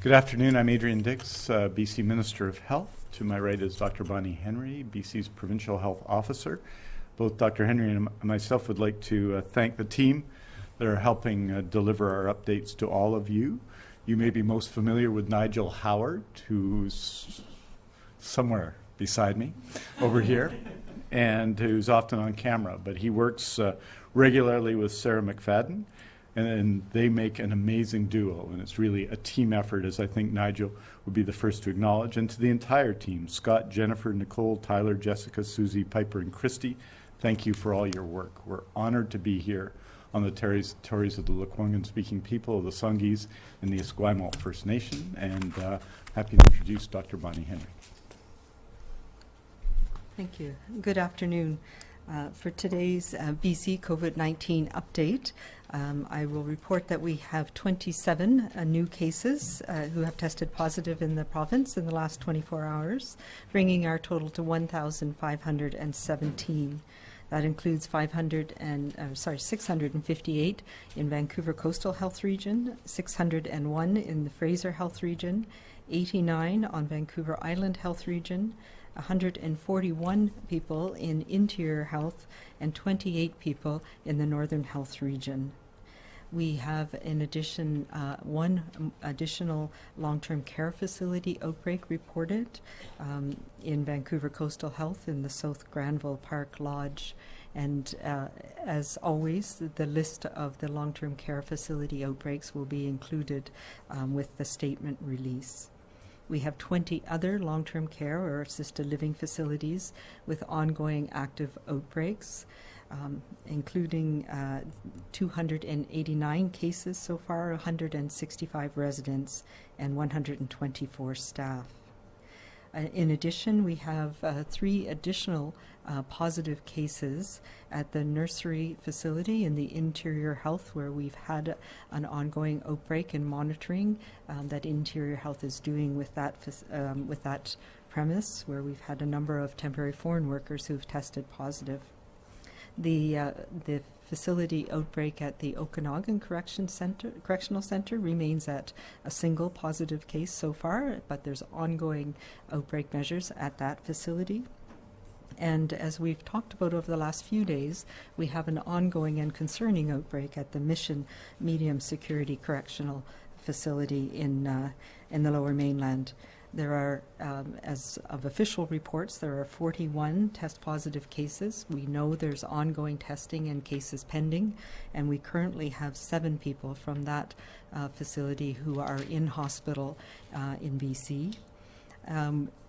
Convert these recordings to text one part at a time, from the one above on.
Good afternoon. I'm Adrian Dix, BC Minister of Health. To my right is Dr. Bonnie Henry, BC's Provincial Health Officer. Both Dr. Henry and myself would like to thank the team that are helping deliver our updates to all of you. You may be most familiar with Nigel Howard, who's somewhere beside me over here, and who's often on camera, but he works regularly with Sarah McFadden, and they make an amazing duo, and it's really a team effort, as I think Nigel would be the first to acknowledge. And to the entire team, Scott, Jennifer, Nicole, Tyler, Jessica, Susie, Piper, and Christy, thank you for all your work. We're honored to be here on the territories of the Lekwungen-speaking people of the Songhees and the Esquimalt First Nation, and happy to introduce Dr. Bonnie Henry. Thank you. Good afternoon. For today's BC COVID-19 update, I will report that we have 27 new cases who have tested positive in the province in the last 24 hours, bringing our total to 1,517. That includes 658 in Vancouver Coastal Health Region, 601 in the Fraser Health Region, 89 on Vancouver Island Health Region, 141 people in Interior Health, and 28 people in the Northern Health Region. We have, in addition, one additional long-term care facility outbreak reported in Vancouver Coastal Health in the South Granville Park Lodge. And as always, the list of the long-term care facility outbreaks will be included with the statement release. We have 20 other long-term care or assisted living facilities with ongoing active outbreaks, including 289 cases so far, 165 residents, and 124 staff. In addition, we have 3 additional positive cases at the nursery facility in the Interior Health, where we've had an ongoing outbreak and monitoring that Interior Health is doing with that premise, where we've had a number of temporary foreign workers who've tested positive. The facility outbreak at the Okanagan Correctional Center remains at a single positive case so far, but there's ongoing outbreak measures at that facility. And as we've talked about over the last few days, we have an ongoing and concerning outbreak at the Mission Medium Security Correctional Facility in the Lower Mainland. There are, as of official reports, there are 41 test-positive cases. We know there's ongoing testing and cases pending, and we currently have 7 people from that facility who are in hospital in BC.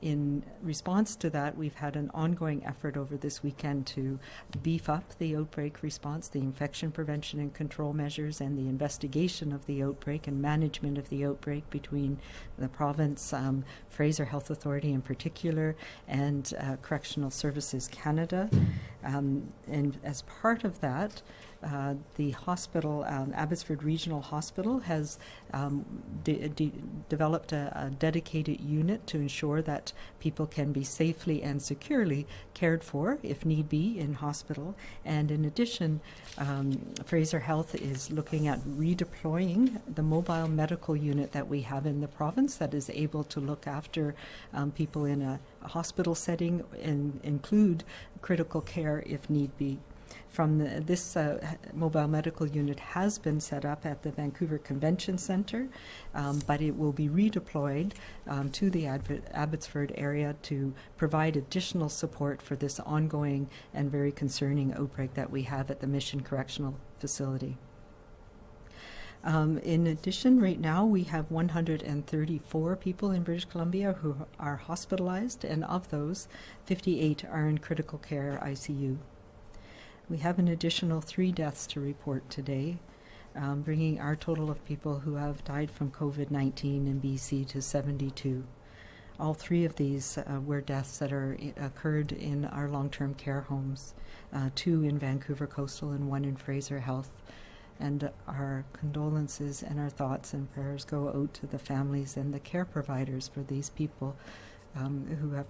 In response to that, we've had an ongoing effort over this weekend to beef up the outbreak response, the infection prevention and control measures, and the investigation of the outbreak and management of the outbreak between the province, Fraser Health Authority in particular, and Correctional Services Canada. And as part of that, the hospital, Abbotsford Regional Hospital, has developed a dedicated unit to ensure that people can be safely and securely cared for, if need be, in hospital. And in addition, Fraser Health is looking at redeploying the mobile medical unit that we have in the province that is able to look after people in a hospital setting and include critical care if need be. This mobile medical unit has been set up at the Vancouver Convention Centre, but it will be redeployed to the Abbotsford area to provide additional support for this ongoing and very concerning outbreak that we have at the Mission Correctional Facility. In addition, right now we have 134 people in British Columbia who are hospitalized, and of those, 58 are in critical care ICU. We have an additional 3 deaths to report today, bringing our total of people who have died from COVID-19 in BC to 72. All 3 of these were deaths that occurred in our long-term care homes, 2 in Vancouver Coastal and 1 in Fraser Health. And our condolences and our thoughts and prayers go out to the families and the care providers for these people who have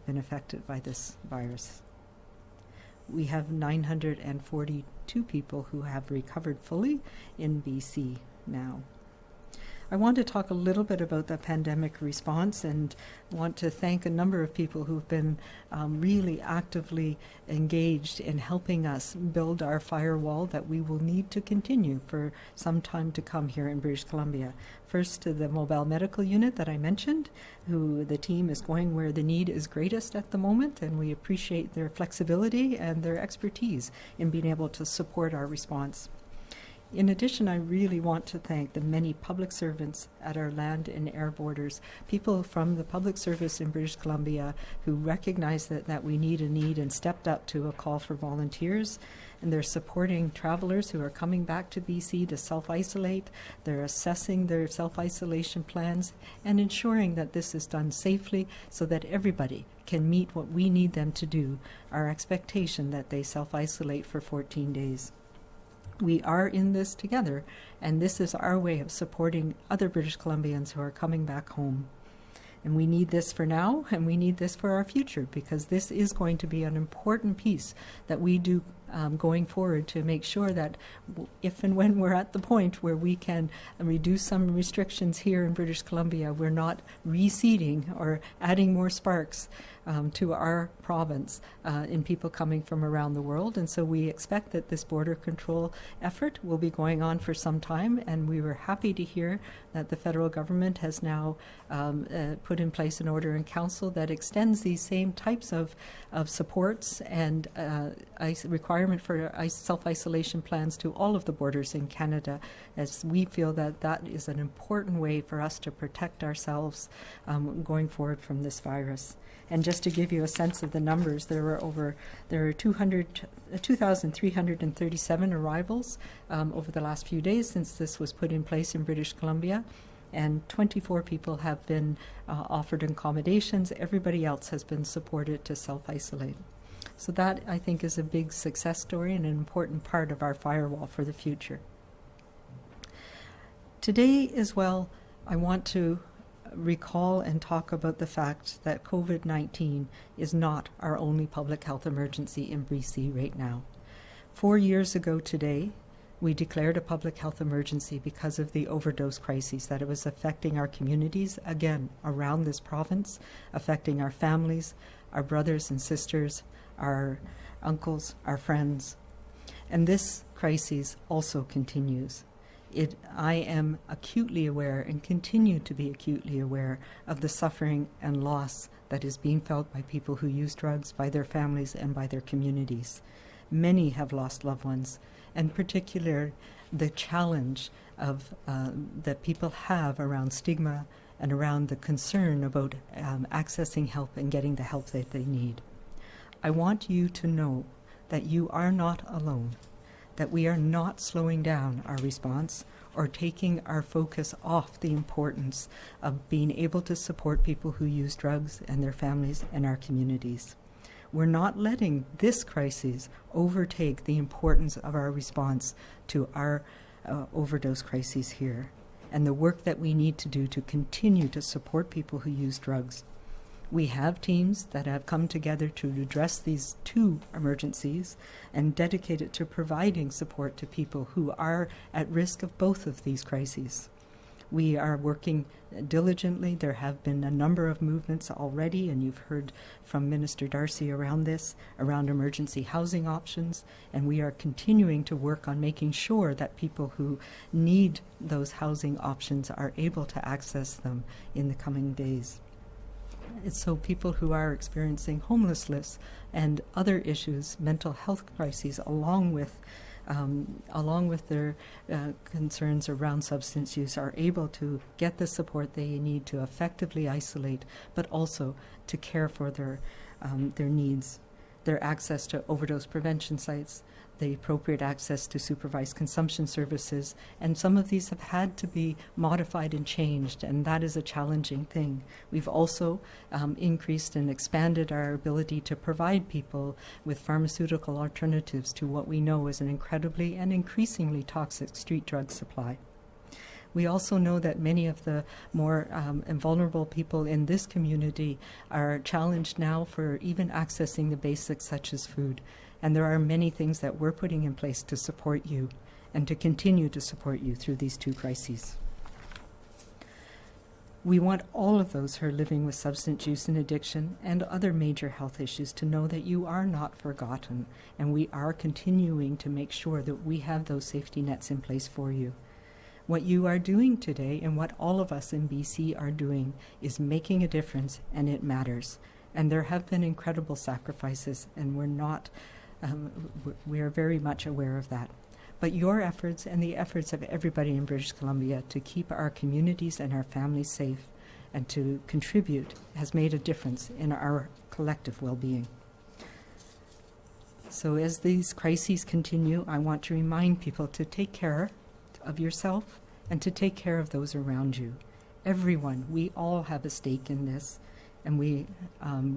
been affected by this virus. We have 942 people who have recovered fully in BC now. I want to talk a little bit about the pandemic response and want to thank a number of people who've been really actively engaged in helping us build our firewall that we will need to continue for some time to come here in British Columbia. First, to the mobile medical unit that I mentioned, who the team is going where the need is greatest at the moment, and we appreciate their flexibility and their expertise in being able to support our response. In addition, I really want to thank the many public servants at our land and air borders, people from the public service in British Columbia who recognized that we need a need and stepped up to a call for volunteers. And they're supporting travelers who are coming back to BC to self-isolate. They're assessing their self-isolation plans and ensuring that this is done safely so that everybody can meet what we need them to do, our expectation that they self-isolate for 14 days. We are in this together, and this is our way of supporting other British Columbians who are coming back home. And we need this for now, and we need this for our future, because this is going to be an important piece that we do going forward to make sure that if and when we're at the point where we can reduce some restrictions here in British Columbia, we're not reseeding or adding more sparks to our province in people coming from around the world. And so we expect that this border control effort will be going on for some time, and we were happy to hear that the federal government has now put in place an order in council that extends these same types of supports and requirement for self-isolation plans to all of the borders in Canada, as we feel that that is an important way for us to protect ourselves going forward from this virus. And just to give you a sense of the numbers, there are 2,337 arrivals over the last few days since this was put in place in British Columbia, and 24 people have been offered accommodations. Everybody else has been supported to self-isolate. So that, I think, is a big success story and an important part of our firewall for the future. Today as well, I want to recall and talk about the fact that COVID-19 is not our only public health emergency in BC right now. 4 years ago today, we declared a public health emergency because of the overdose crises that it was affecting our communities, again, around this province, affecting our families, our brothers and sisters, our uncles, our friends. And this crisis also continues. I am acutely aware and continue to be acutely aware of the suffering and loss that is being felt by people who use drugs, by their families, and by their communities. Many have lost loved ones, and particularly the challenge of that people have around stigma and around the concern about accessing help and getting the help that they need. I want you to know that you are not alone, that we are not slowing down our response or taking our focus off the importance of being able to support people who use drugs and their families and our communities. We're not letting this crisis overtake the importance of our response to our overdose crises here and the work that we need to do to continue to support people who use drugs. We have teams that have come together to address these two emergencies and dedicated to providing support to people who are at risk of both of these crises. We are working diligently. There have been a number of movements already, and you've heard from Minister Darcy around this, around emergency housing options, and we are continuing to work on making sure that people who need those housing options are able to access them in the coming days. So people who are experiencing homelessness and other issues, mental health crises, along with their concerns around substance use, are able to get the support they need to effectively isolate, but also to care for their needs, their access to overdose prevention sites, the appropriate access to supervised consumption services, and some of these have had to be modified and changed, and that is a challenging thing. We've also increased and expanded our ability to provide people with pharmaceutical alternatives to what we know is an incredibly and increasingly toxic street drug supply. We also know that many of the more vulnerable people in this community are challenged now for even accessing the basics such as food. And there are many things that we're putting in place to support you and to continue to support you through these two crises. We want all of those who are living with substance use and addiction and other major health issues to know that you are not forgotten, and we are continuing to make sure that we have those safety nets in place for you. What you are doing today and what all of us in BC are doing is making a difference, and it matters. And there have been incredible sacrifices, and we are very much aware of that. But your efforts and the efforts of everybody in British Columbia to keep our communities and our families safe and to contribute has made a difference in our collective well-being. So as these crises continue, I want to remind people to take care of yourself and to take care of those around you. Everyone, we all have a stake in this, and we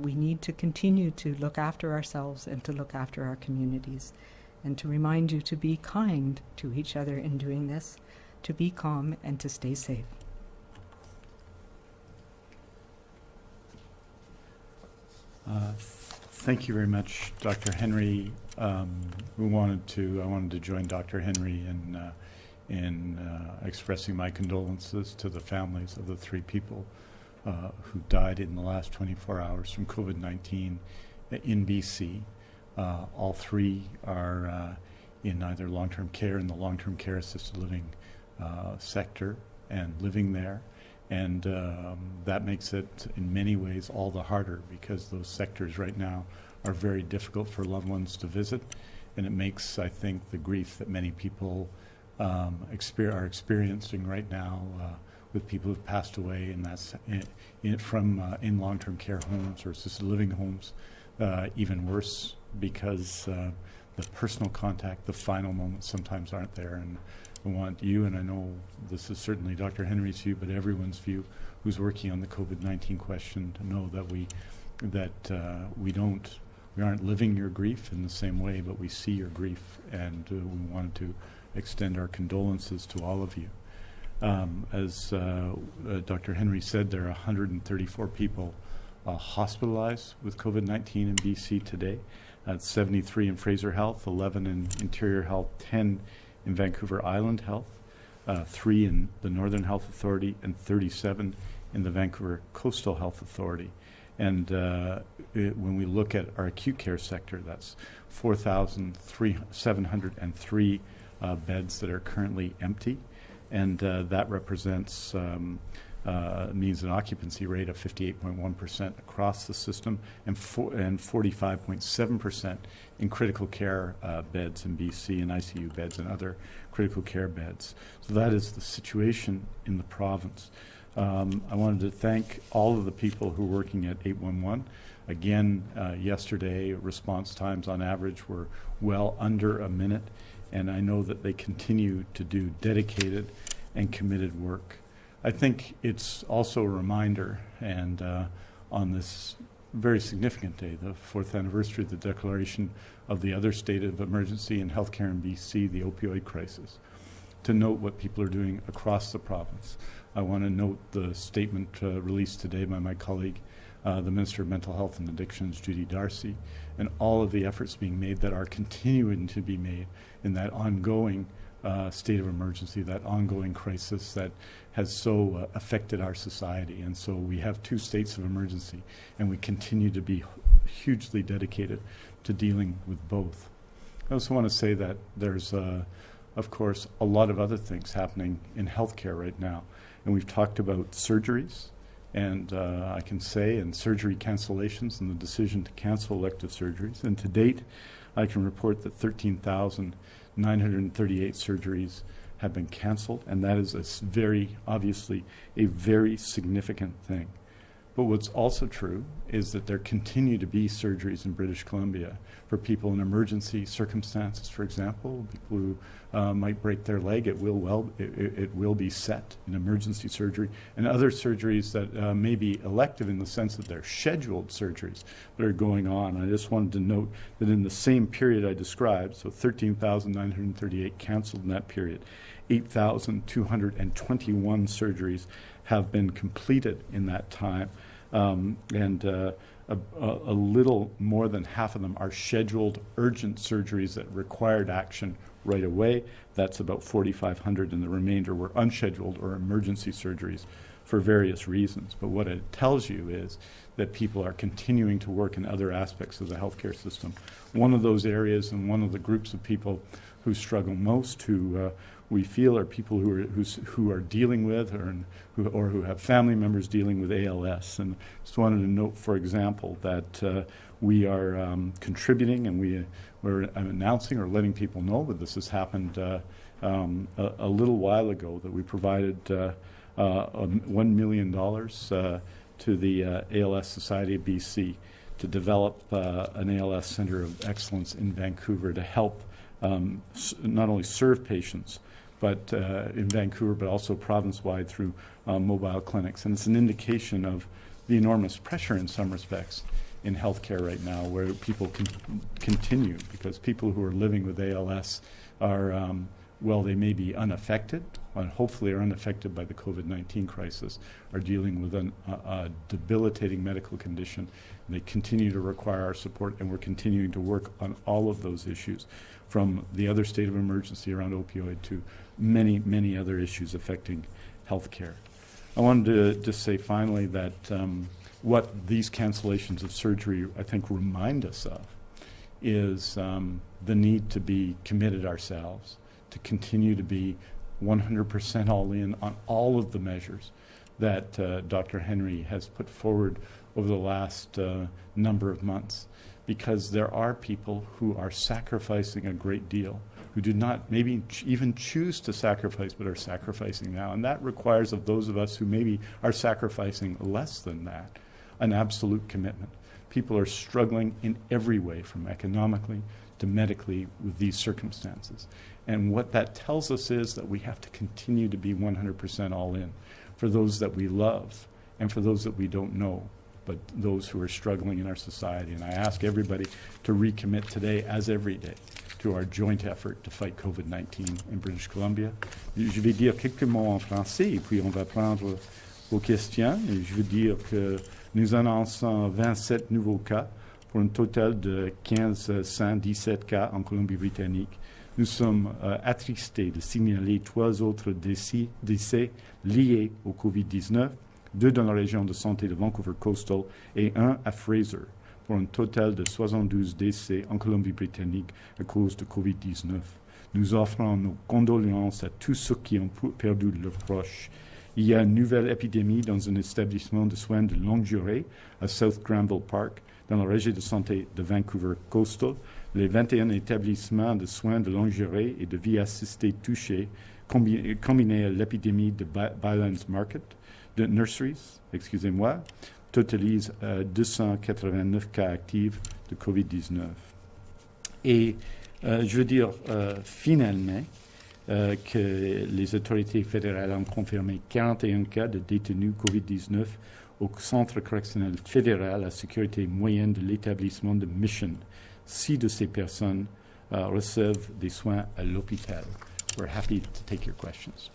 need to continue to look after ourselves and to look after our communities, and to remind you to be kind to each other in doing this, to be calm and to stay safe. Thank you very much, Dr. Henry. I wanted to join Dr. Henry in expressing my condolences to the families of the 3 people who died in the last 24 hours from COVID-19 in BC. All 3 are in either long-term care, in the long-term care assisted living sector, and living there. And that makes it, in many ways, all the harder, because those sectors right now are very difficult for loved ones to visit. And it makes, I think, the grief that many people are experiencing right now with people who've passed away, and that's in long-term care homes or assisted living homes, even worse, because the personal contact, the final moments sometimes aren't there. And I want you, and I know this is certainly Dr. Henry's view, but everyone's view who's working on the COVID-19 question, to know that we aren't living your grief in the same way, but we see your grief, and we wanted to extend our condolences to all of you. As Dr. Henry said, there are 134 people hospitalized with COVID-19 in BC today. That's 73 in Fraser Health, 11 in Interior Health, 10 in Vancouver Island Health, 3 in the Northern Health Authority, and 37 in the Vancouver Coastal Health Authority. And when we look at our acute care sector, that's 4,703 beds that are currently empty, and that represents means an occupancy rate of 58.1% across the system, and 45.7% in critical care beds in BC, and ICU beds and other critical care beds. So that is the situation in the province. I wanted to thank all of the people who are working at 811. Again, yesterday, response times on average were well under a minute, and I know that they continue to do dedicated and committed work. I think it's also a reminder, and on this very significant day, the 4th anniversary of the declaration of the other state of emergency in healthcare in BC, the opioid crisis, to note what people are doing across the province. I want to note the statement released today by my colleague, the Minister of Mental Health and Addictions, Judy Darcy, and all of the efforts being made that are continuing to be made in that ongoing state of emergency, that ongoing crisis that has so affected our society. And so we have 2 states of emergency, and we continue to be hugely dedicated to dealing with both. I also want to say that there's, of course, a lot of other things happening in healthcare right now. And we've talked about surgeries, and I can say, and surgery cancellations and the decision to cancel elective surgeries. And to date, I can report that 13,938 surgeries have been canceled, and that is obviously a very significant thing. But what's also true is that there continue to be surgeries in British Columbia for people in emergency circumstances. For example, people who might break their leg, it will be set in emergency surgery, and other surgeries that may be elective in the sense that they're scheduled surgeries that are going on. I just wanted to note that in the same period I described, so 13,938 canceled in that period, 8,221 surgeries have been completed in that time, and a little more than half of them are scheduled urgent surgeries that required action right away. That's about 4,500, and the remainder were unscheduled or emergency surgeries for various reasons. But what it tells you is that people are continuing to work in other aspects of the healthcare system. One of those areas and one of the groups of people who struggle most, who we feel are people who are dealing with or who have family members dealing with ALS. And just wanted to note, for example, that we are contributing, and we're announcing or letting people know that this has happened a little while ago, that we provided $1 million to the ALS Society of BC to develop an ALS Centre of Excellence in Vancouver to help not only serve patients but in Vancouver, but also province-wide through mobile clinics. And it's an indication of the enormous pressure in some respects in healthcare right now, where people continue, because people who are living with ALS are, well, they may be unaffected, and hopefully are unaffected by the COVID-19 crisis, are dealing with a debilitating medical condition. And they continue to require our support, and we're continuing to work on all of those issues, from the other state of emergency around opioid to many, many other issues affecting healthcare. I wanted to just say finally that what these cancellations of surgery, I think, remind us of is the need to be committed ourselves, to continue to be 100% all in on all of the measures that Dr. Henry has put forward over the last number of months, because there are people who are sacrificing a great deal, who did not maybe even choose to sacrifice, but are sacrificing now. And that requires of those of us who maybe are sacrificing less than that, an absolute commitment. People are struggling in every way, from economically to medically, with these circumstances. And what that tells us is that we have to continue to be 100% all in for those that we love and for those that we don't know, but those who are struggling in our society. And I ask everybody to recommit today, as every day, to our joint effort to fight COVID-19 in British Columbia. Je vais dire quelques mots en français, et puis on va prendre vos questions. Et je veux dire que nous annonçons 27 nouveaux cas pour un total de 1517 cas en Colombie-Britannique. Nous sommes attristés de signaler 3 autres décès liés au COVID-19, 2 dans la région de santé de Vancouver Coastal et 1 à Fraser, pour un total de 72 décès en Colombie-Britannique à cause de COVID-19. Nous offrons nos condoléances à tous ceux qui ont perdu leurs proches. Il y a une nouvelle épidémie dans un établissement de soins de longue durée à South Granville Park, dans la région de santé de Vancouver Coastal. Les 21 établissements de soins de longue durée et de vie assistée touchés, combinés à l'épidémie de Bylands Market, de Nurseries, totalisent 289 cas actifs de COVID-19. Et je veux dire finalement que les autorités fédérales ont confirmé 41 cas de détenus COVID-19 au Centre correctionnel fédéral à sécurité moyenne de l'établissement de Mission. 6 de ces personnes reçoivent des soins à l'hôpital. We're happy to take your questions.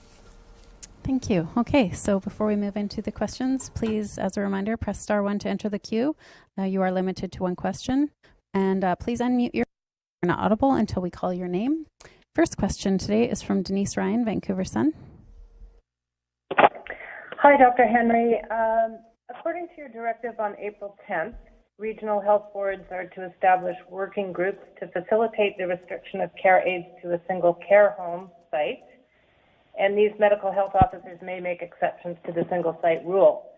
Thank you. Okay, so before we move into the questions, please, as a reminder, press *1 to enter the queue. You are limited to 1 question. And please unmute your you're not audible until we call your name. First question today is from Denise Ryan, Vancouver Sun. Hi, Dr. Henry. According to your directive on April 10th, regional health boards are to establish working groups to facilitate the restriction of care aids to a single care home site. And these medical health officers may make exceptions to the single site rule.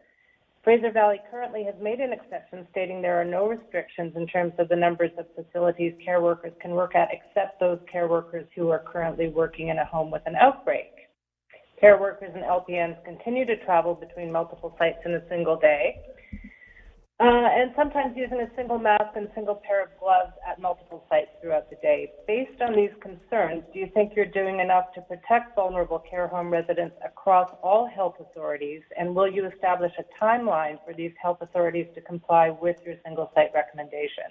Fraser Valley currently has made an exception, stating there are no restrictions in terms of the numbers of facilities care workers can work at, except those care workers who are currently working in a home with an outbreak. Care workers and LPNs continue to travel between multiple sites in a single day, and sometimes using a single mask and single pair of gloves at multiple sites throughout the day. Based on these concerns, do you think you're doing enough to protect vulnerable care home residents across all health authorities, and will you establish a timeline for these health authorities to comply with your single site recommendation?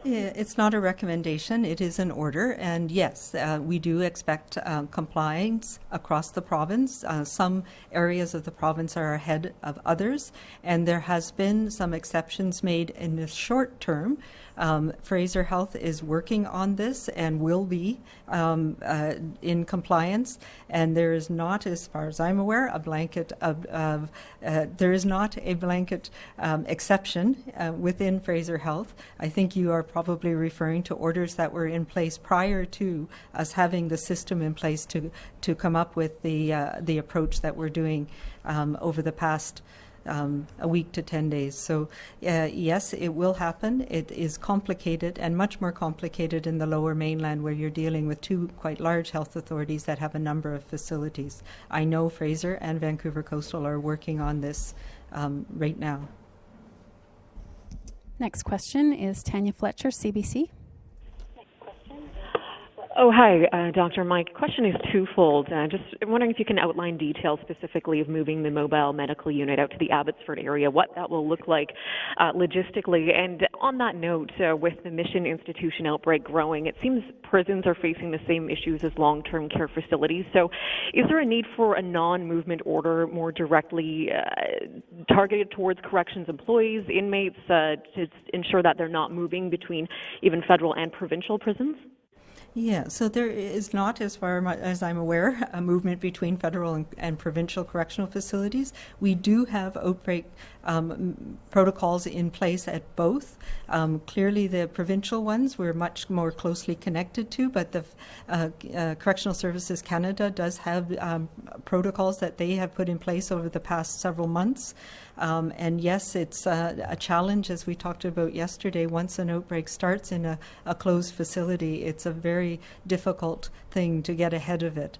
It's not a recommendation, it is an order, and yes, we do expect compliance across the province. Some areas of the province are ahead of others, and there has been some exceptions made in the short term Fraser Health is working on this and will be in compliance, and there is not, as far as I'm aware, a blanket there is not a blanket exception within Fraser Health. I think you are probably referring to orders that were in place prior to us having the system in place to come up with the approach that we're doing over the past a week to 10 days. So yes, it will happen. It is complicated, and much more complicated in the Lower Mainland, where you're dealing with two quite large health authorities that have a number of facilities. I know Fraser and Vancouver Coastal are working on this right now. Next question is Tanya Fletcher, CBC. Oh, hi, Doctor. My question is twofold. Just wondering if you can outline details specifically of moving the mobile medical unit out to the Abbotsford area, what that will look like logistically. And on that note, with the Mission Institution outbreak growing, it seems prisons are facing the same issues as long-term care facilities. So is there a need for a non-movement order more directly targeted towards corrections employees, inmates, to ensure that they're not moving between even federal and provincial prisons? Yeah, so there is not, as far as I'm aware, a movement between federal and provincial correctional facilities. We do have outbreak protocols in place at both. Clearly, the provincial ones we're much more closely connected to, but the Correctional Services Canada does have protocols that they have put in place over the past several months. And yes, it's a challenge, as we talked about yesterday. Once an outbreak starts in a closed facility, it's a very difficult thing to get ahead of it,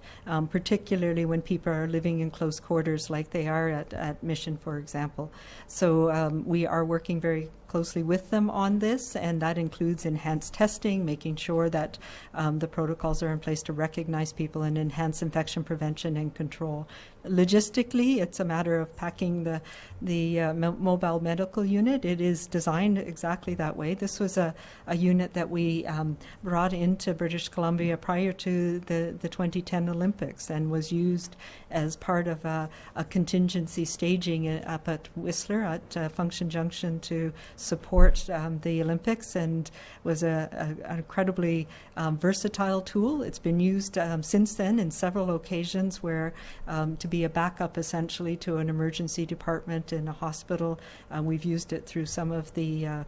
particularly when people are living in close quarters like they are at Mission, for example. So we are working very closely with them on this, and that includes enhanced testing, making sure that the protocols are in place to recognize people and enhance infection prevention and control. Logistically, it's a matter of packing the mobile medical unit. It is designed exactly that way. This was a unit that we brought into British Columbia prior to the 2010 Olympics, and was used as part of a contingency staging up at Whistler at Function Junction to support the Olympics, and was an incredibly versatile tool. It's been used since then in several occasions where to be a backup essentially to an emergency department in a hospital. We've used it through some of the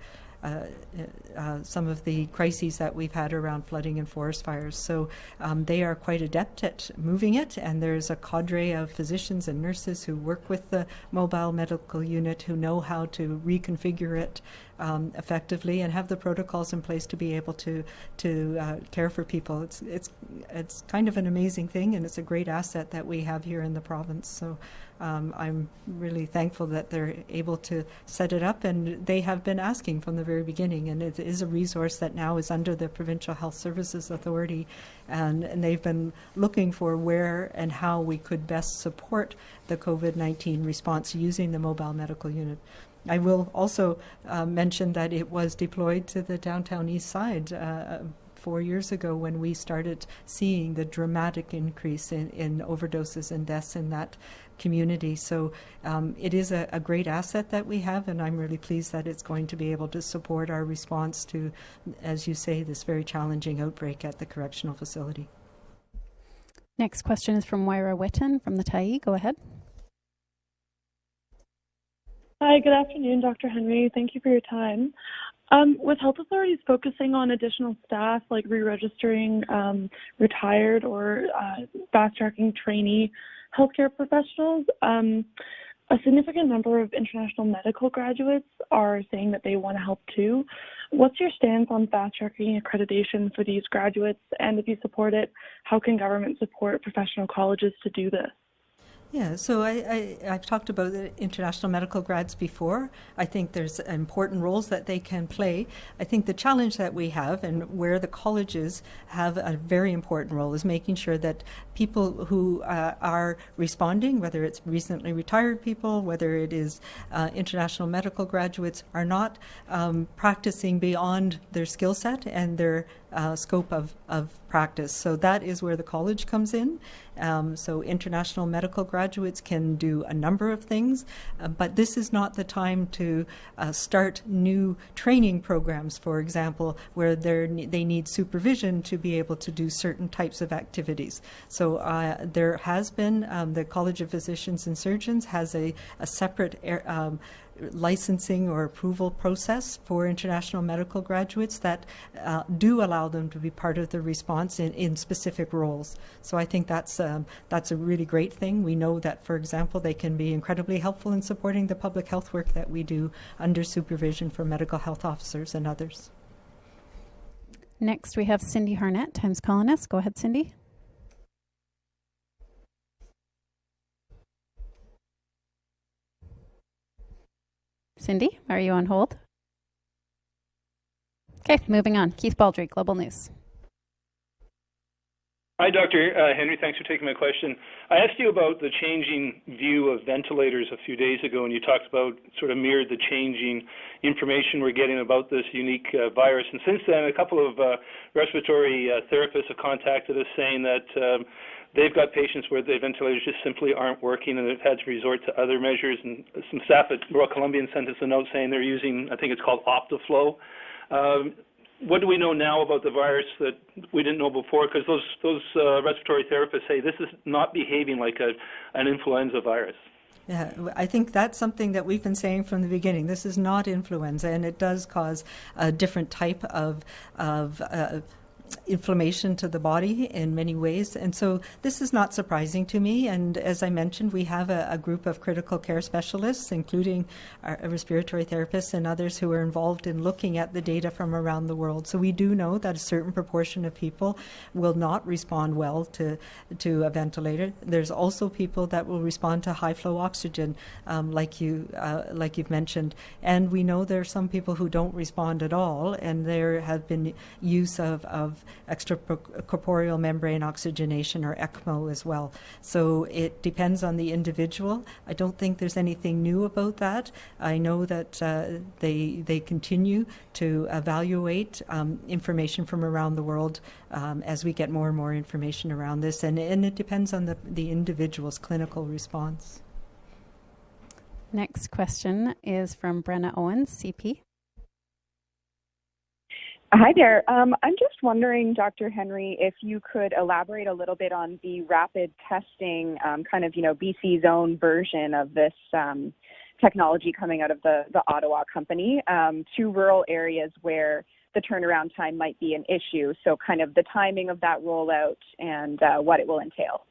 crises that we've had around flooding and forest fires. So they are quite adept at moving it, and there's a cadre of physicians and nurses who work with the mobile medical unit who know how to reconfigure it effectively and have the protocols in place to be able to care for people. It's kind of an amazing thing, and it's a great asset that we have here in the province. So I'm really thankful that they're able to set it up, and they have been asking from the very beginning, and it is a resource that now is under the Provincial Health Services Authority, and they've been looking for where and how we could best support the COVID-19 response using the mobile medical unit. I will also mention that it was deployed to the downtown east side 4 years ago when we started seeing the dramatic increase in overdoses and deaths in that community. So it is a great asset that we have, and I'm really pleased that it's going to be able to support our response to, as you say, this very challenging outbreak at the correctional facility. Next question is from Moira Witten from the Tyee. Go ahead. Hi, good afternoon, Dr. Henry. Thank you for your time. With health authorities focusing on additional staff, like re-registering retired or fast-tracking trainee healthcare professionals, a significant number of international medical graduates are saying that they want to help too. What's your stance on fast-tracking accreditation for these graduates? And if you support it, how can government support professional colleges to do this? Yeah, so I've talked about the international medical grads before. I think there's important roles that they can play. I think the challenge that we have, and where the colleges have a very important role, is making sure that people who are responding, whether it's recently retired people, whether it is international medical graduates, are not practicing beyond their skill set and their scope of practice. So that is where the college comes in. So international medical graduates can do a number of things, but this is not the time to start new training programs, for example, where they need supervision to be able to do certain types of activities. So there has been, the College of Physicians and Surgeons has a separate licensing or approval process for international medical graduates that do allow them to be part of the response in specific roles. So I think that's a really great thing. We know that, for example, they can be incredibly helpful in supporting the public health work that we do under supervision for medical health officers and others. Next, we have Cindy Harnett, Times columnist. Go ahead, Cindy. Cindy, are you on hold? Okay, moving on. Keith Baldry, Global News. Hi, Dr. Henry. Thanks for taking my question. I asked you about the changing view of ventilators a few days ago, and you talked about sort of mirrored the changing information we're getting about this unique virus. And since then, a couple of respiratory therapists have contacted us saying that they've got patients where the ventilators just simply aren't working, and they've had to resort to other measures. And some staff at Royal Columbian sent us a note saying they're using, I think it's called Optiflow. What do we know now about the virus that we didn't know before? Because those respiratory therapists say this is not behaving like an influenza virus. Yeah, I think that's something that we've been saying from the beginning. This is not influenza, and it does cause a different type of inflammation to the body in many ways. And so this is not surprising to me. And as I mentioned, we have a group of critical care specialists, including our respiratory therapists and others who are involved in looking at the data from around the world. So we do know that a certain proportion of people will not respond well to a ventilator. There's also people that will respond to high flow oxygen, like you've mentioned. And we know there are some people who don't respond at all, and there have been use of extracorporeal membrane oxygenation, or ECMO, as well. So it depends on the individual. I don't think there's anything new about that. I know that they continue to evaluate information from around the world as we get more and more information around this, and it depends on the individual's clinical response. Next question is from Brenna Owens, CP. Hi there. I'm just wondering, Dr. Henry, if you could elaborate a little bit on the rapid testing, BC's own version of this technology coming out of the Ottawa company to rural areas where the turnaround time might be an issue. So kind of the timing of that rollout and what it will entail.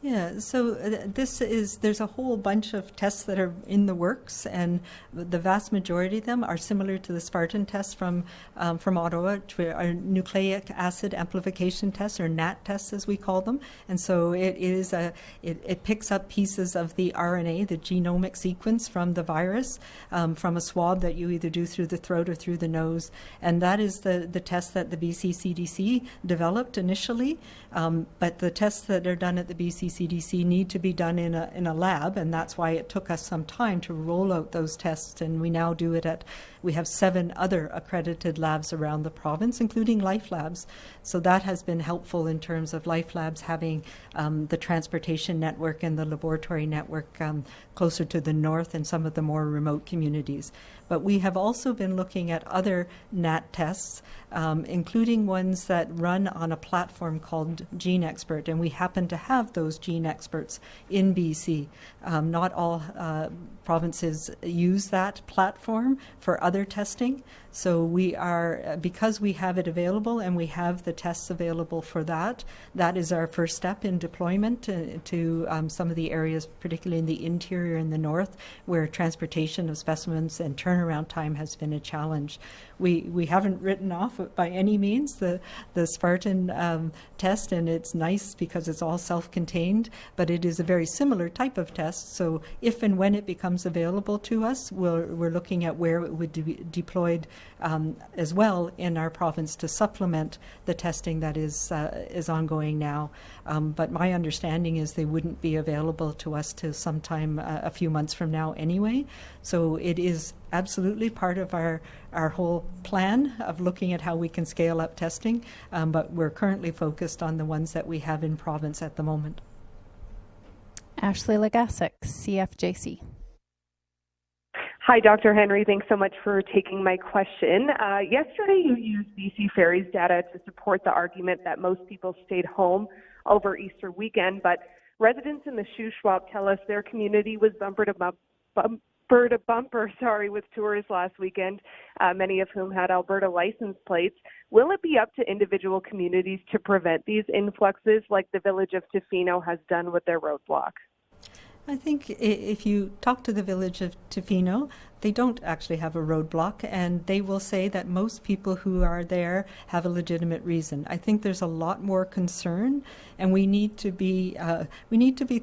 Yeah, so there's a whole bunch of tests that are in the works, and the vast majority of them are similar to the Spartan tests from Ottawa, our nucleic acid amplification tests, or NAT tests as we call them. And so it picks up pieces of the RNA, the genomic sequence from the virus, from a swab that you either do through the throat or through the nose. And that is the test that the BC CDC developed initially. But the tests that are done at the BC CDC need to be done in a lab, and that's why it took us some time to roll out those tests. And we now do it we have 7 other accredited labs around the province, including Life Labs. So that has been helpful in terms of Life Labs having the transportation network and the laboratory network closer to the north and some of the more remote communities. But we have also been looking at other NAT tests, including ones that run on a platform called Gene Expert, and we happen to have those Gene Experts in BC. Not all provinces use that platform for other testing. So because we have it available and we have the tests available for that is our first step in deployment to some of the areas, particularly in the interior and the north, where transportation of specimens and turnaround time has been a challenge. We haven't written off by any means the Spartan test, and it's nice because it's all self-contained, but it is a very similar type of test. So if and when it becomes available to us, we're looking at where it would be deployed as well in our province to supplement the testing that is ongoing now. But my understanding is they wouldn't be available to us till sometime a few months from now anyway. So it is absolutely part of our our whole plan of looking at how we can scale up testing, but we're currently focused on the ones that we have in province at the moment. Ashley Legasic, CFJC. Hi, Dr. Henry. Thanks so much for taking my question. Yesterday, you used BC Ferry's data to support the argument that most people stayed home over Easter weekend, but residents in the Shuswap tell us their community was bumper to bumper with tourists last weekend, many of whom had Alberta license plates. Will it be up to individual communities to prevent these influxes like the village of Tofino has done with their roadblock? I think if you talk to the village of Tofino, they don't actually have a roadblock, and they will say that most people who are there have a legitimate reason. I think there's a lot more concern, and we need to be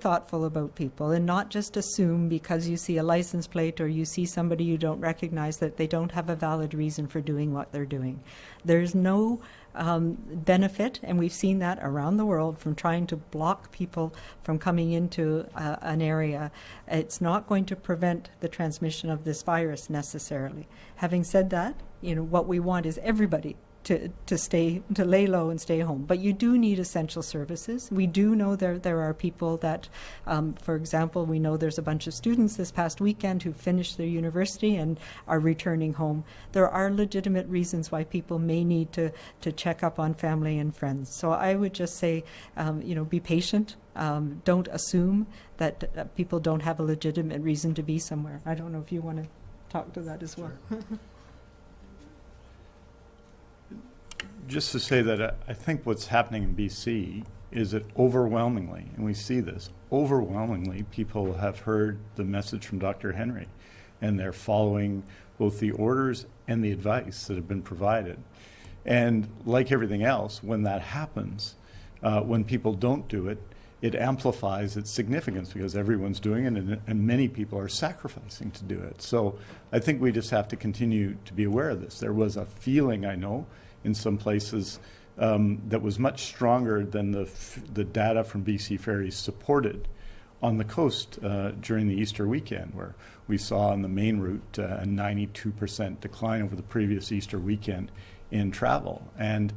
thoughtful about people and not just assume because you see a license plate or you see somebody you don't recognize that they don't have a valid reason for doing what they're doing. There's no benefit, and we've seen that around the world, from trying to block people from coming into an area. It's not going to prevent the transmission of this virus necessarily. Having said that, what we want is everybody to lay low and stay home. But you do need essential services. We do know there are people that, for example, we know there's a bunch of students this past weekend who finished their university and are returning home. There are legitimate reasons why people may need to check up on family and friends. So I would just say, be patient. Don't assume that people don't have a legitimate reason to be somewhere. I don't know if you want to talk to that as well. Just to say that I think what's happening in BC is that overwhelmingly, and we see this, overwhelmingly people have heard the message from Dr. Henry, and they're following both the orders and the advice that have been provided. And like everything else, when that happens, when people don't do it, it amplifies its significance because everyone's doing it and many people are sacrificing to do it. So I think we just have to continue to be aware of this. There was a feeling, I know, in some places that was much stronger than the data from BC Ferries supported on the coast during the Easter weekend, where we saw on the main route a 92% decline over the previous Easter weekend in travel. And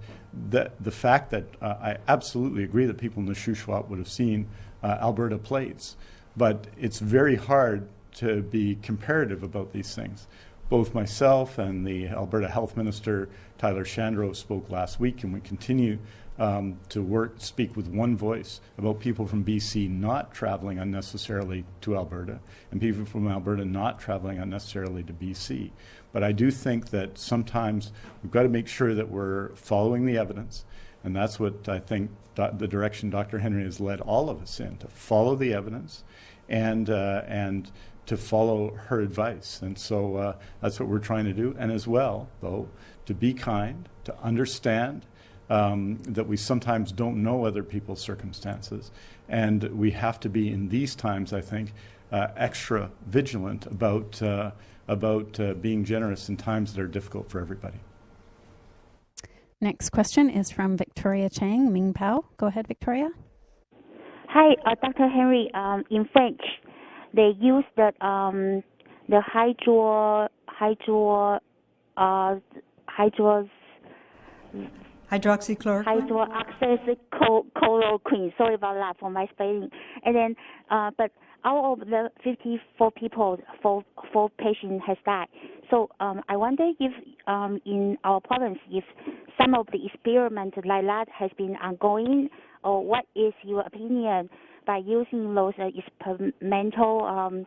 the fact that I absolutely agree that people in the Shuswap would have seen Alberta plates, but it's very hard to be comparative about these things. Both myself and the Alberta Health Minister, Tyler Shandro, spoke last week, and we continue to speak with one voice about people from BC not traveling unnecessarily to Alberta and people from Alberta not traveling unnecessarily to BC. But I do think that sometimes we've got to make sure that we're following the evidence, and that's what I think the direction Dr. Henry has led all of us in, to follow the evidence and to follow her advice. And so that's what we're trying to do. And as well, though, to be kind, to understand that we sometimes don't know other people's circumstances. And we have to be, in these times, I think, extra vigilant about being generous in times that are difficult for everybody. Next question is from Victoria Chang, Ming Pao. Go ahead, Victoria. Hi, Dr. Henry. In French, they use the hydroxychloroquine. Sorry about that for my spelling. And then, but out of the 54 people, four patients has died. So I wonder if in our province, if some of the experiments like that has been ongoing, or what is your opinion by using those experimental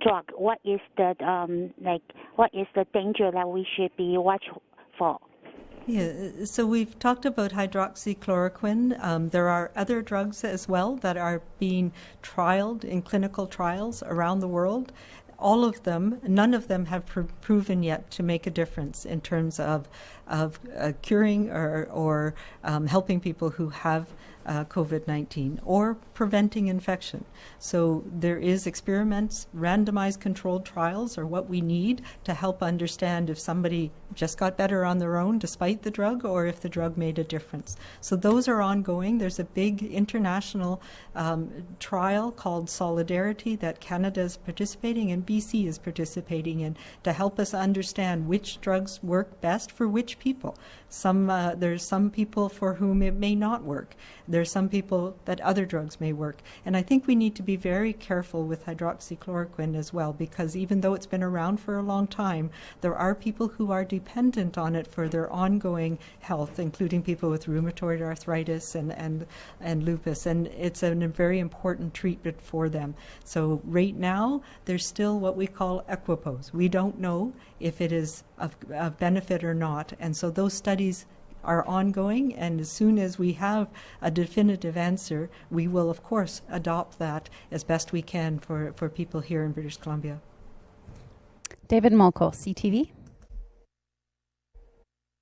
drug? What is the danger that we should be watchful for? Yeah, so we've talked about hydroxychloroquine. There are other drugs as well that are being trialed in clinical trials around the world. All of them, none of them have proven yet to make a difference in terms of curing or helping people who have COVID-19 or preventing infection. So there is experiments, randomized controlled trials are what we need to help understand if somebody just got better on their own despite the drug or if the drug made a difference. So those are ongoing. There's a big international trial called Solidarity that Canada is participating and BC is participating in to help us understand which drugs work best for which people. There's some people for whom it may not work. There's some people that other drugs may work. And I think we need to be very careful with hydroxychloroquine as well, because even though it's been around for a long time, there are people who are dependent on it for their ongoing health, including people with rheumatoid arthritis and lupus. And it's a very important treatment for them. So right now, there's still what we call equipoise. We don't know if it is of benefit or not. And so those studies are ongoing, and as soon as we have a definitive answer, we will, of course, adopt that as best we can for people here in British Columbia. David Molko, CTV.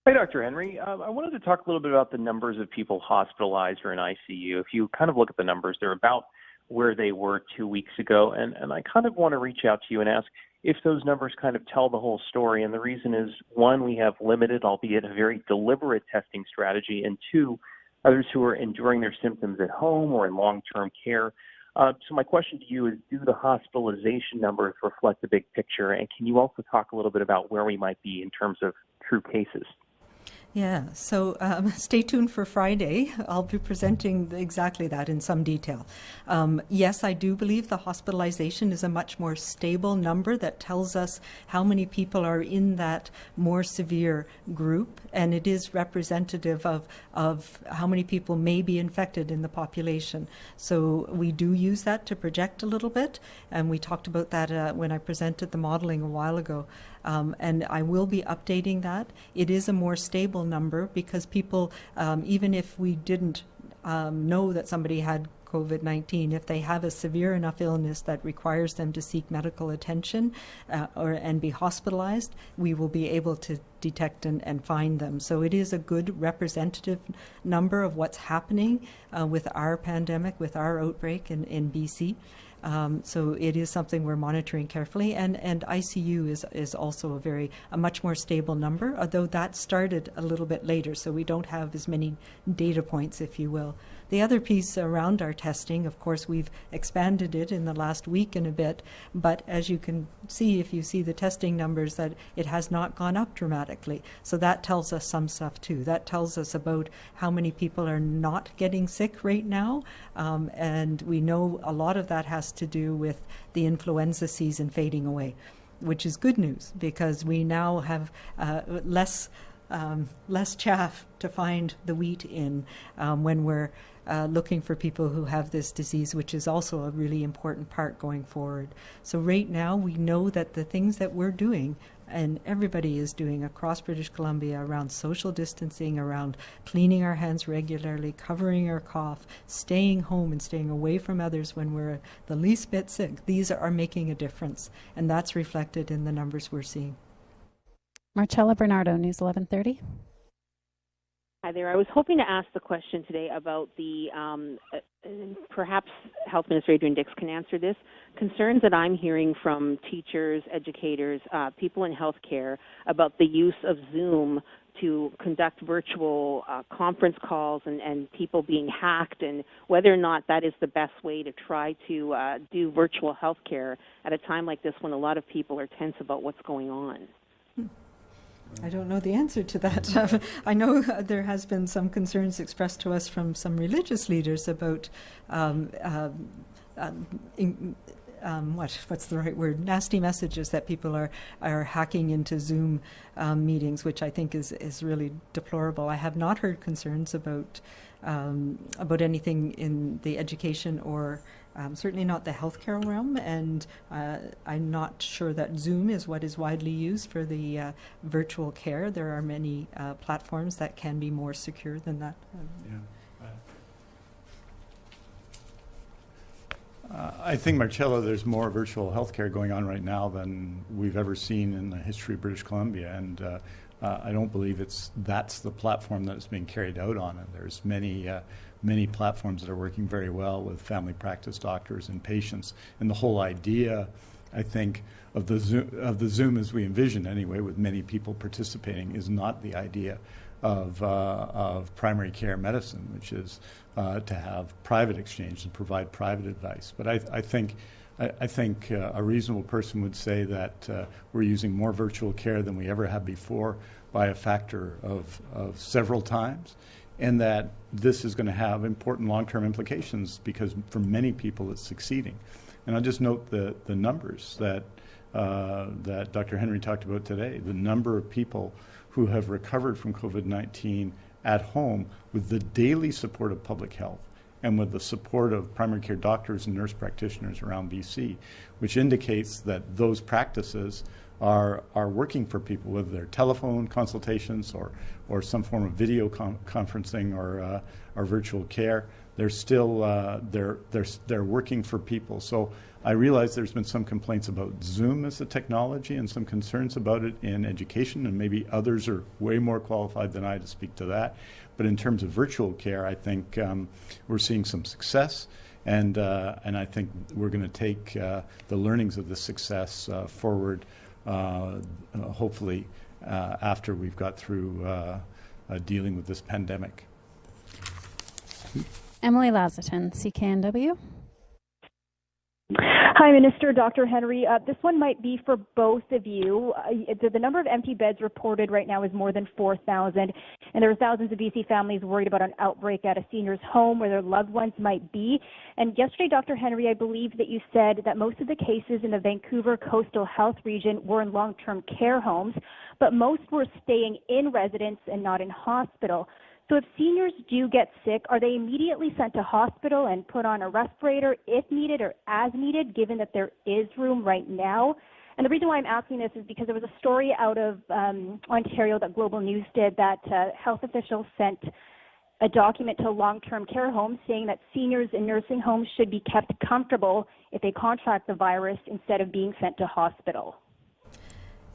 Hi, Dr. Henry. I wanted to talk a little bit about the numbers of people hospitalized or in ICU. If you kind of look at the numbers, they're about where they were 2 weeks ago, and I kind of want to reach out to you and ask if those numbers kind of tell the whole story. And the reason is, one, we have limited, albeit a very deliberate testing strategy, and two, others who are enduring their symptoms at home or in long-term care. So my question to you is, do the hospitalization numbers reflect the big picture? And can you also talk a little bit about where we might be in terms of true cases? Yeah, so stay tuned for Friday. I'll be presenting exactly that in some detail. Yes, I do believe the hospitalization is a much more stable number that tells us how many people are in that more severe group, and it is representative of how many people may be infected in the population. So we do use that to project a little bit, and we talked about that when I presented the modeling a while ago. And I will be updating that. It is a more stable number because people, even if we didn't know that somebody had COVID-19, if they have a severe enough illness that requires them to seek medical attention and be hospitalized, we will be able to detect and find them. So it is a good representative number of what's happening with our pandemic, with our outbreak in BC. So it is something we're monitoring carefully, and ICU is also a much more stable number, although that started a little bit later, so we don't have as many data points, if you will. The other piece around our testing, of course, we've expanded it in the last week and a bit, but as you can see, if you see the testing numbers, that it has not gone up dramatically. So that tells us some stuff too. That tells us about how many people are not getting sick right now, and we know a lot of that has to do with the influenza season fading away, which is good news because we now have less chaff to find the wheat in when we're looking for people who have this disease, which is also a really important part going forward. So right now we know that the things that we're doing and everybody is doing across British Columbia around social distancing, around cleaning our hands regularly, covering our cough, staying home and staying away from others when we're the least bit sick, these are making a difference, and that's reflected in the numbers we're seeing. Marcella Bernardo, News 1130. Hi there. I was hoping to ask the question today about the, perhaps Health Minister Adrian Dix can answer this, concerns that I'm hearing from teachers, educators, people in healthcare about the use of Zoom to conduct virtual conference calls and people being hacked, and whether or not that is the best way to try to do virtual healthcare at a time like this when a lot of people are tense about what's going on. I don't know the answer to that. I know there has been some concerns expressed to us from some religious leaders about what's the right word? Nasty messages that people are hacking into Zoom meetings, which I think is really deplorable. I have not heard concerns about anything in the education or certainly not the healthcare realm, and I'm not sure that Zoom is what is widely used for the virtual care. There are many platforms that can be more secure than that. I think, Marcella, there's more virtual healthcare going on right now than we've ever seen in the history of British Columbia, and I don't believe that's the platform that it's being carried out on. And there's many platforms that are working very well with family practice doctors and patients. And the whole idea, I think, of the Zoom as we envision anyway, with many people participating, is not the idea of primary care medicine, which is to have private exchange and provide private advice. But I think a reasonable person would say that we're using more virtual care than we ever have before by a factor of several times, and that this is going to have important long-term implications because for many people it's succeeding. And I'll just note the numbers that Dr. Henry talked about today, the number of people who have recovered from COVID-19 at home with the daily support of public health and with the support of primary care doctors and nurse practitioners around BC, which indicates that those practices are working for people, whether they're telephone consultations or some form of video conferencing or virtual care. They're still they're working for people. So I realize there's been some complaints about Zoom as a technology and some concerns about it in education, and maybe others are way more qualified than I to speak to that. But in terms of virtual care, I think we're seeing some success, and I think we're going to take the learnings of the success forward, hopefully after we've got through dealing with this pandemic. Emily Lazatin, CKNW. Hi, Minister Dr. Henry. This one might be for both of you. The number of empty beds reported right now is more than 4,000, and there are thousands of BC families worried about an outbreak at a senior's home where their loved ones might be. And yesterday, Dr. Henry, I believe that you said that most of the cases in the Vancouver coastal health region were in long-term care homes, but most were staying in residence and not in hospital. So if seniors do get sick, are they immediately sent to hospital and put on a respirator if needed or as needed, given that there is room right now? And the reason why I'm asking this is because there was a story out of Ontario that Global News did that health officials sent a document to long-term care homes saying that seniors in nursing homes should be kept comfortable if they contract the virus instead of being sent to hospital.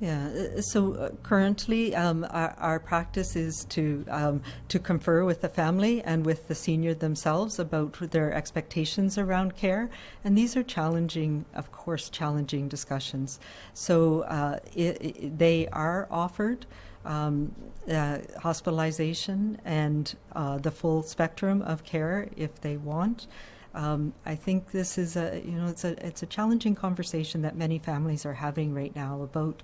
Yeah, so currently our practice is to confer with the family and with the senior themselves about their expectations around care, and these are challenging, of course, challenging discussions. So they are offered hospitalization and the full spectrum of care if they want. I think this is it's a challenging conversation that many families are having right now about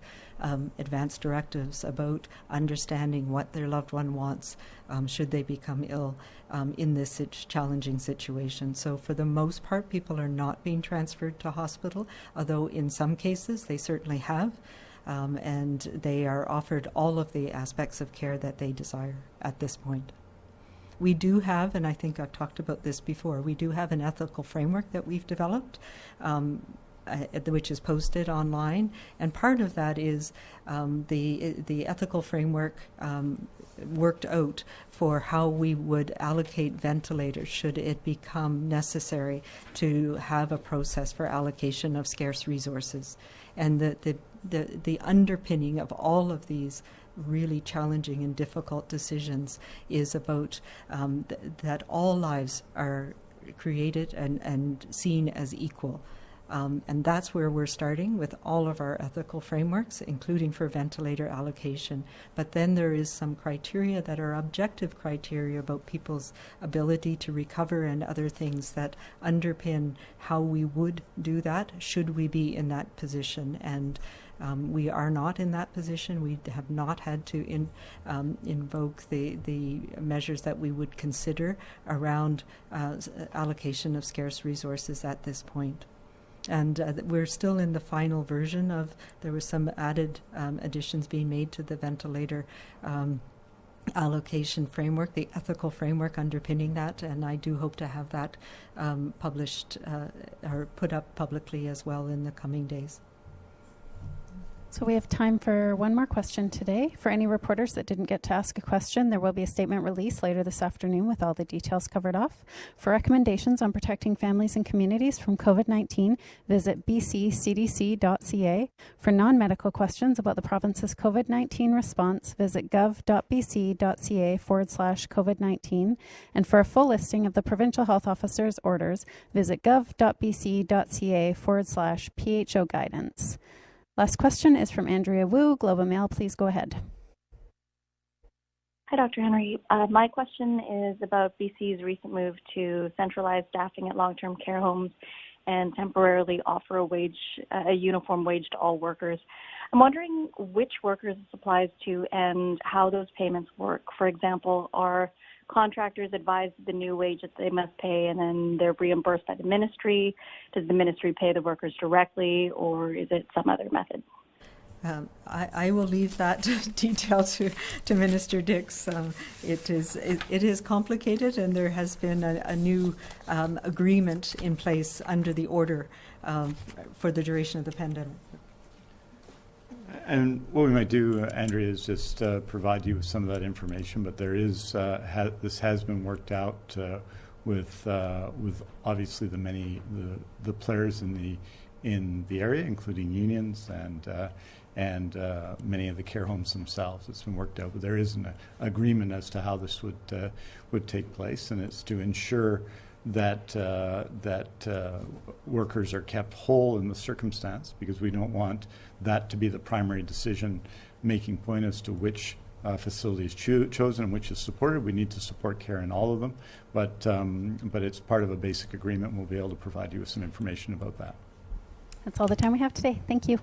advanced directives, about understanding what their loved one wants should they become ill in this challenging situation. So for the most part, people are not being transferred to hospital, although in some cases they certainly have, and they are offered all of the aspects of care that they desire at this point. We do have, and I think I've talked about this before, we do have an ethical framework that we've developed, which is posted online, and part of that is the ethical framework worked out for how we would allocate ventilators should it become necessary to have a process for allocation of scarce resources. And the underpinning of all of these really challenging and difficult decisions is about that all lives are created and seen as equal. And that's where we're starting with all of our ethical frameworks, including for ventilator allocation. But then there is some criteria that are objective criteria about people's ability to recover and other things that underpin how we would do that should we be in that position. And we are not in that position. We have not had to invoke the measures that we would consider around allocation of scarce resources at this point. And we're still in the final version of, there were some added additions being made to the ventilator allocation framework, the ethical framework underpinning that, and I do hope to have that published or put up publicly as well in the coming days. So we have time for one more question today. For any reporters that didn't get to ask a question, there will be a statement released later this afternoon with all the details covered off. For recommendations on protecting families and communities from COVID-19, visit bccdc.ca. For non-medical questions about the province's COVID-19 response, visit gov.bc.ca/COVID-19. And for a full listing of the Provincial Health Officer's orders, visit gov.bc.ca/PHO guidance. Last question is from Andrea Wu, Globe and Mail. Please go ahead. Hi, Dr. Henry. My question is about BC's recent move to centralize staffing at long-term care homes and temporarily offer a uniform wage to all workers. I'm wondering which workers this applies to and how those payments work. For example, are contractors advised the new wage that they must pay and then they're reimbursed by the ministry? Does the ministry pay the workers directly, or is it some other method? I will leave that detail to Minister Dix. It is complicated, and there has been a new agreement in place under the order for the duration of the pandemic. And what we might do, Andrea, is just provide you with some of that information. But there is this has been worked out with obviously the players in the area, including unions and many of the care homes themselves. It's been worked out, but there is an agreement as to how this would take place, and it's to ensure that workers are kept whole in the circumstance, because we don't want that to be the primary decision-making point as to which facility is chosen and which is supported. We need to support care in all of them, but it's part of a basic agreement. We'll be able to provide you with some information about that. That's all the time we have today. Thank you.